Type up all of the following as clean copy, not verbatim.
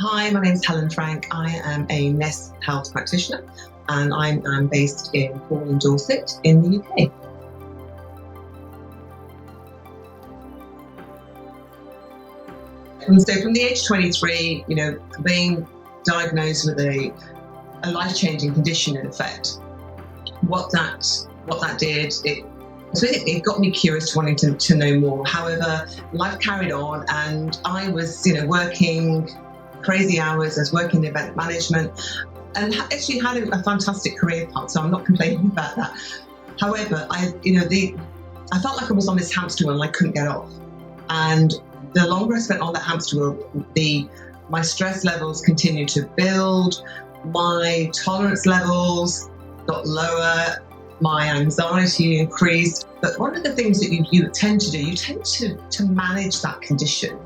Hi, my name is Helen Frank. I am a NES Health Practitioner and I'm based in Cornwall and Dorset in the UK. And so from the age of 23, being diagnosed with a life-changing condition in effect, what that did, it got me curious to wanting to know more. However, life carried on and I was, working crazy hours. I was working in event management and actually had a fantastic career path, so I'm not complaining about that. However, I felt like I was on this hamster wheel and I couldn't get off. And the longer I spent on that hamster wheel, my stress levels continued to build, my tolerance levels got lower, my anxiety increased. But one of the things that you tend to do, you tend to manage that condition,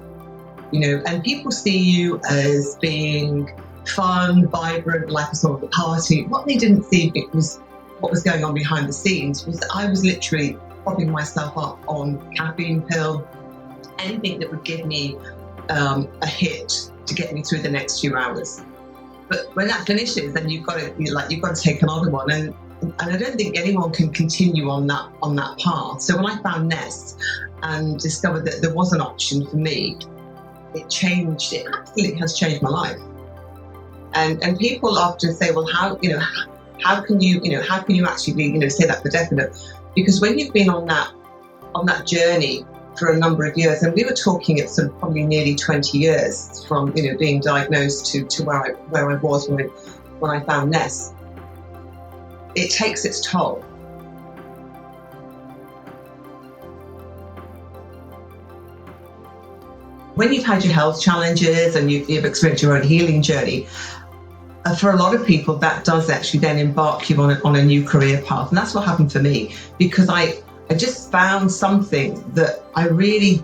and people see you as being fun, vibrant, like a sort of a party. What they didn't see was what was going on behind the scenes was that I was literally propping myself up on caffeine pill, anything that would give me a hit to get me through the next few hours. But when that finishes, then you've got to take another one, and I don't think anyone can continue on that path. So when I found NES and discovered that there was an option for me, it absolutely has changed my life. And people often say, well, how can you actually say that for definite? Because when you've been on that journey for a number of years, and we were talking at sort of probably nearly 20 years from being diagnosed to where I was when I found NES, it takes its toll. When you've had your health challenges and you've experienced your own healing journey, for a lot of people that does actually then embark you on a new career path. And that's what happened for me, because I just found something that I really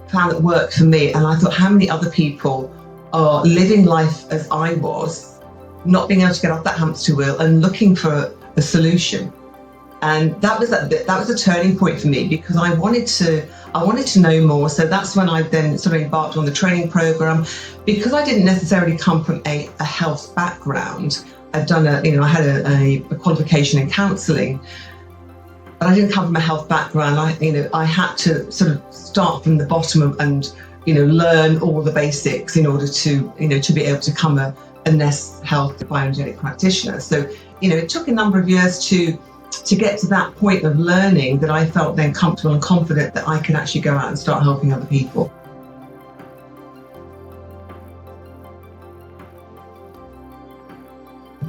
found that worked for me. And I thought, how many other people are living life as I was, not being able to get off that hamster wheel and looking for a solution. And that was a turning point for me, because I wanted to know more. So that's when I then sort of embarked on the training program. Because I didn't necessarily come from a health background. I'd done I had a qualification in counselling, but I didn't come from a health background. I had to sort of start from the bottom and learn all the basics in order to be able to become a NES Health Bioenergetics Practitioner. So it took a number of years to get to that point of learning that I felt then comfortable and confident that I can actually go out and start helping other people.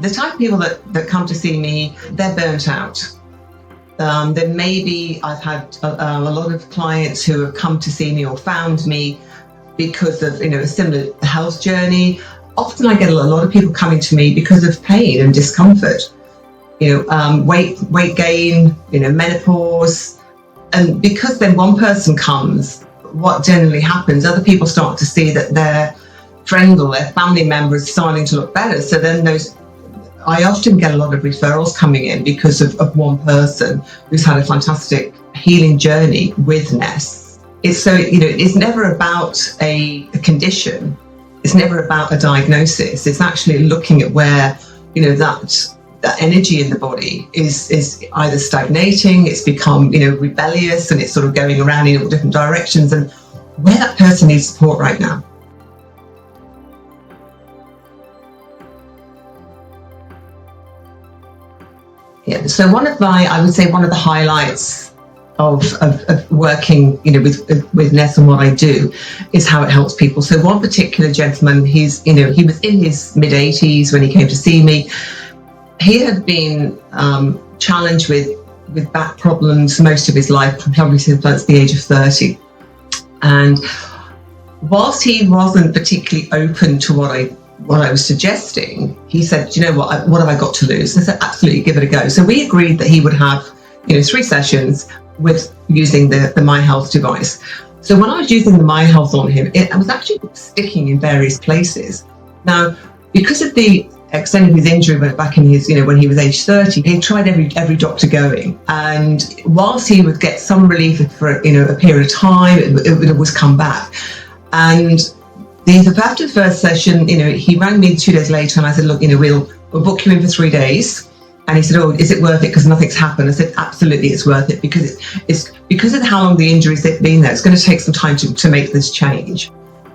The type of people that come to see me, they're burnt out. Then maybe I've had a lot of clients who have come to see me or found me because of a similar health journey. Often I get a lot of people coming to me because of pain and discomfort. Weight gain, menopause. And because then one person comes, what generally happens, other people start to see that their friend or their family member is starting to look better. So then I often get a lot of referrals coming in because of one person who's had a fantastic healing journey with NES. It's never about a condition. It's never about a diagnosis. It's actually looking at where, that energy in the body is either stagnating, it's become, rebellious, and it's sort of going around in all different directions, and where that person needs support right now. Yeah, so one of the highlights of working, with NES and what I do is how it helps people. So one particular gentleman, he was in his mid-80s when he came to see me. He had been challenged with back problems most of his life, probably since the age of 30. And whilst he wasn't particularly open to what I was suggesting, he said, what have I got to lose? I said, absolutely, give it a go. So we agreed that he would have 3 sessions with using the mihealth device. So when I was using the mihealth on him, I was actually sticking in various places. Now, because of the extent of his injury back in his, when he was age 30, he tried every doctor going. And whilst he would get some relief for a period of time, it would always come back. And After the first session, he rang me 2 days later and I said, look, we'll book you in for 3 days. And he said, oh, is it worth it because nothing's happened? I said, absolutely, it's worth it because it's because of how long the injuries have been there. It's going to take some time to make this change.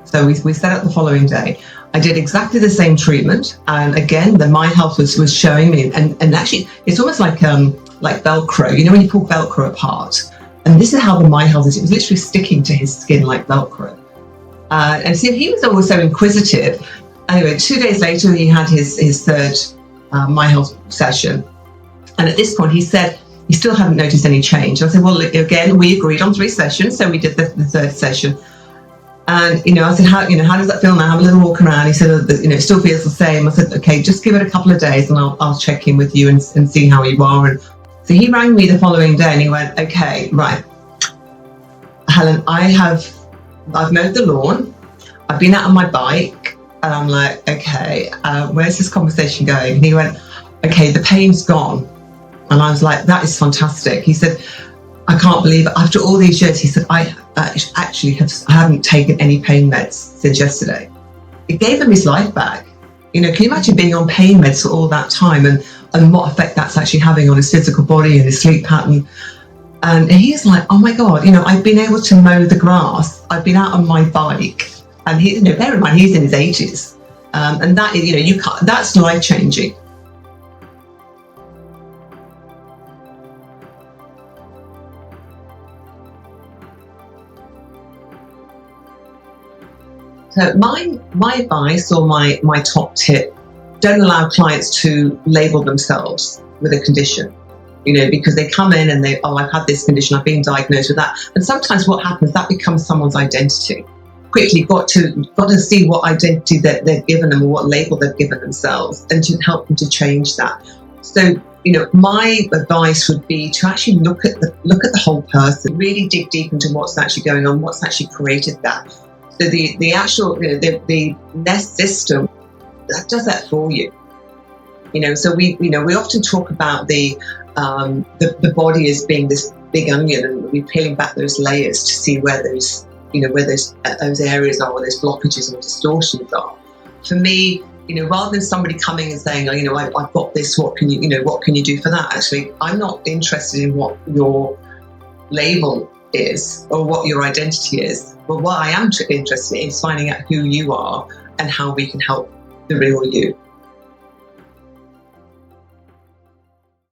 So we set up the following day. I did exactly the same treatment. And again, the mihealth was showing me. And actually, it's almost like Velcro, when you pull Velcro apart. And this is how the mihealth is. It was literally sticking to his skin like Velcro. And so he was always so inquisitive. Anyway, 2 days later, he had his third mihealth session. And at this point, he said he still hadn't noticed any change. I said, well, again, we agreed on 3 sessions. So we did the third session. And, I said, how does that feel now? Have a little walk around. He said, it still feels the same. I said, okay, just give it a couple of days and I'll check in with you and see how you are. And so he rang me the following day and he went, okay, right, Helen, I've mowed the lawn. I've been out on my bike. And I'm like, okay, where's this conversation going? And he went, okay, the pain's gone. And I was like, that is fantastic. He said, I can't believe it. After all these years, he said, I haven't taken any pain meds since yesterday. It gave him his life back. Can you imagine being on pain meds for all that time and what effect that's actually having on his physical body and his sleep pattern? And he's like, oh my God, I've been able to mow the grass. I've been out on my bike. And bear in mind, he's in his 80s. And that, you can't, that's life changing. So my advice or my top tip, don't allow clients to label themselves with a condition, because they come in and I've had this condition, I've been diagnosed with that. And sometimes what happens, that becomes someone's identity. Quickly got to see what identity that they've given them or what label they've given themselves and to help them to change that. So, my advice would be to actually look at the whole person, really dig deep into what's actually going on, what's actually created that. So the actual, the NES system, that does that for you. So we often talk about the body as being this big onion, and we're peeling back those layers to see where those areas are, where those blockages or distortions are. For me, rather than somebody coming and saying, oh, I've got this, what can you do for that? Actually, I'm not interested in what your label is or what your identity is. But what I am interested in is finding out who you are and how we can help the real you.